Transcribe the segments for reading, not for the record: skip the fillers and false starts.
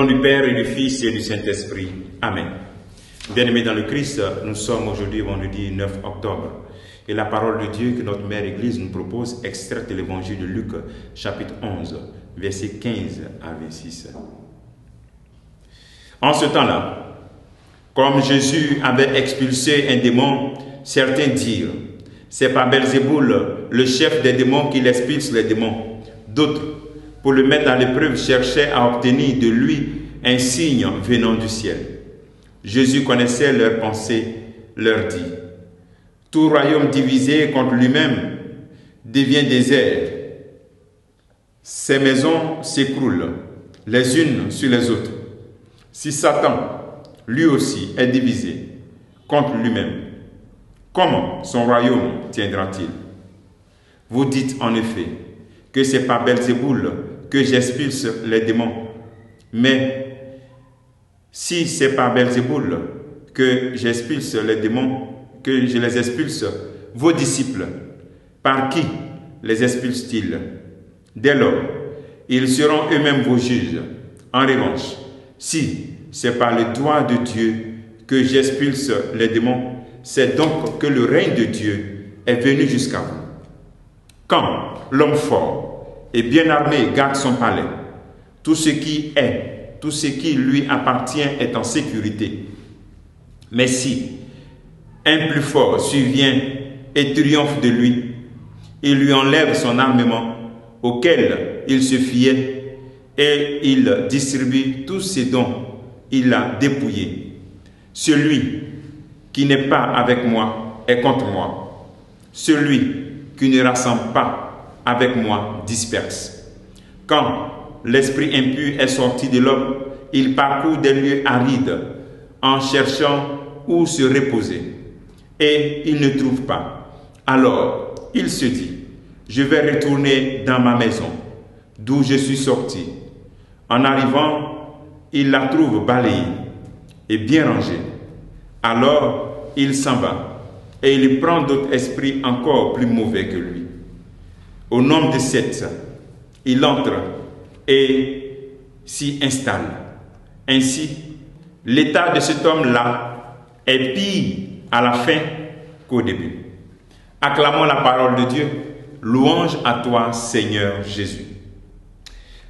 nom du Père et du Fils et du Saint-Esprit. Amen. Bien-aimés dans le Christ, nous sommes aujourd'hui vendredi 9 octobre. Et la parole de Dieu que notre Mère Église nous propose, extraite de l'évangile de Luc, chapitre 11, versets 15 à 26. En ce temps-là, comme Jésus avait expulsé un démon, certains dirent, c'est par Belzéboul, le chef des démons, qu'il expulse les démons. D'autres, pour le mettre à l'épreuve, cherchaient à obtenir de lui un signe venant du ciel. Jésus connaissait leurs pensées, leur dit, tout royaume divisé contre lui-même devient désert. Ses maisons s'écroulent les unes sur les autres. Si Satan, lui aussi, est divisé contre lui-même, comment son royaume tiendra-t-il? Vous dites en effet que c'est par Belzéboul que j'expulse les démons. Mais si c'est par Belzéboul que j'expulse les démons, que je les expulse, vos disciples, par qui les expulsent-ils? Dès lors, ils seront eux-mêmes vos juges. En revanche, si c'est par le doigt de Dieu que j'expulse les démons, c'est donc que le règne de Dieu est venu jusqu'à vous. Quand l'homme fort et bien armé garde son palais, tout ce qui lui appartient est en sécurité. Mais si un plus fort survient et triomphe de lui, il lui enlève son armement auquel il se fiait et il distribue tous ce dont il a dépouillé. Celui qui n'est pas avec moi est contre moi. Celui qui ne rassemble pas avec moi disperse. Quand l'esprit impur est sorti de l'homme, il parcourt des lieux arides en cherchant où se reposer. Et il ne trouve pas. Alors, il se dit, je vais retourner dans ma maison, d'où je suis sorti. En arrivant, il la trouve balayée et bien rangée. Alors, il s'en va et il prend d'autres esprits encore plus mauvais que lui. Au nombre de 7, il entre et s'y installe. Ainsi, l'état de cet homme-là est pire à la fin qu'au début. Acclamons la parole de Dieu. Louange à toi, Seigneur Jésus.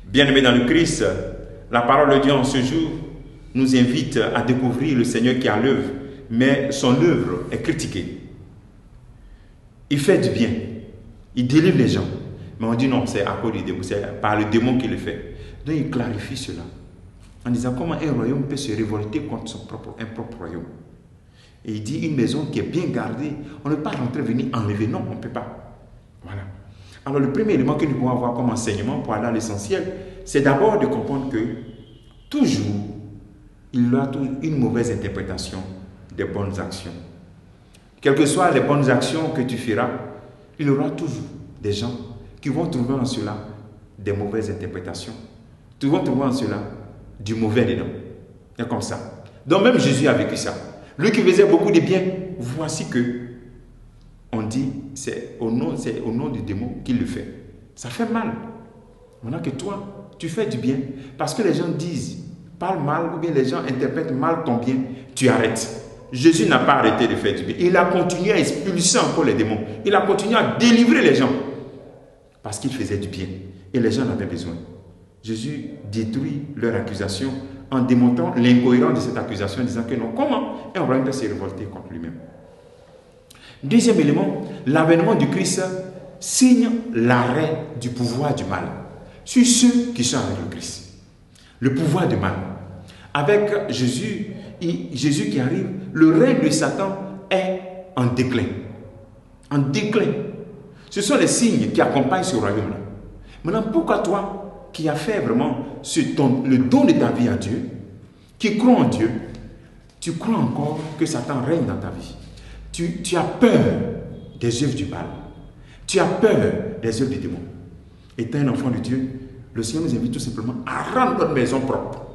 Bien-aimés dans le Christ, la parole de Dieu en ce jour nous invite à découvrir le Seigneur qui a l'œuvre, mais son œuvre est critiquée. Il fait du bien, il délivre les gens, mais on dit non, c'est à cause du démon, c'est par le démon qu'il le fait. Donc il clarifie cela en disant comment un royaume peut se révolter contre un propre royaume. Et il dit une maison qui est bien gardée, on ne peut pas rentrer, venir enlever, non, on ne peut pas. Voilà. Alors le premier élément que nous pouvons avoir comme enseignement pour aller à l'essentiel, c'est d'abord de comprendre que toujours, il y a une mauvaise interprétation des bonnes actions. Quelles que soient les bonnes actions que tu feras, il y aura toujours des gens qui vont trouver en cela des mauvaises interprétations. Qui vont trouver en cela du mauvais dedans. C'est comme ça. Donc même Jésus a vécu ça. Lui qui faisait beaucoup de bien, voici que on dit c'est au nom du démon qu'il le fait. Ça fait mal. Maintenant que toi, tu fais du bien. Parce que les gens disent, parlent mal, ou bien les gens interprètent mal ton bien, tu arrêtes. Jésus n'a pas arrêté de faire du bien. Il a continué à expulser encore les démons. Il a continué à délivrer les gens. Parce qu'il faisait du bien. Et les gens en avaient besoin. Jésus détruit leur accusation en démontrant l'incohérence de cette accusation, en disant que non, comment un royaume peut se révolter contre lui-même. Deuxième élément, l'avènement du Christ signe l'arrêt du pouvoir du mal sur ceux qui sont avec le Christ. Le pouvoir du mal. Avec Jésus qui arrive, le règne de Satan est en déclin. En déclin. Ce sont les signes qui accompagnent ce royaume-là. Maintenant, pourquoi toi, qui as fait vraiment le don de ta vie à Dieu, qui crois en Dieu, tu crois encore que Satan règne dans ta vie. Tu as peur des œuvres du mal. Tu as peur des œuvres du démon. Étant un enfant de Dieu, le Seigneur nous invite tout simplement à rendre notre maison propre,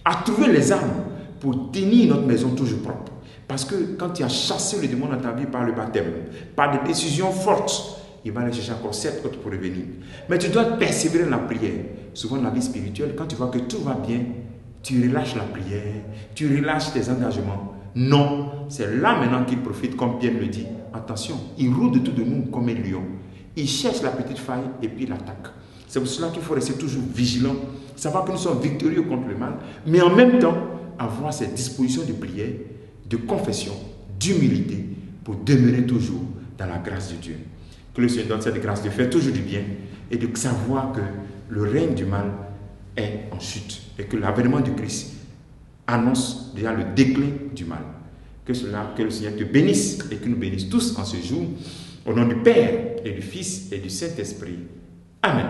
à trouver les armes pour tenir notre maison toujours propre. Parce que quand tu as chassé le démon dans ta vie par le baptême, par des décisions fortes, il va aller chercher encore 7 autres pour revenir. Mais tu dois persévérer dans la prière. Souvent dans la vie spirituelle, quand tu vois que tout va bien, tu relâches la prière, tu relâches tes engagements. Non, c'est là maintenant qu'il profite, comme Pierre le dit. Attention, il rôde autour de nous comme un lion. Il cherche la petite faille et puis il attaque. C'est pour cela qu'il faut rester toujours vigilant, savoir que nous sommes victorieux contre le mal, mais en même temps, avoir cette disposition de prière, de confession, d'humilité, pour demeurer toujours dans la grâce de Dieu. Que le Seigneur donne cette grâce de faire toujours du bien et de savoir que le règne du mal est en chute et que l'avènement du Christ annonce déjà le déclin du mal. Que le Seigneur te bénisse et que nous bénisse tous en ce jour. Au nom du Père et du Fils et du Saint-Esprit. Amen.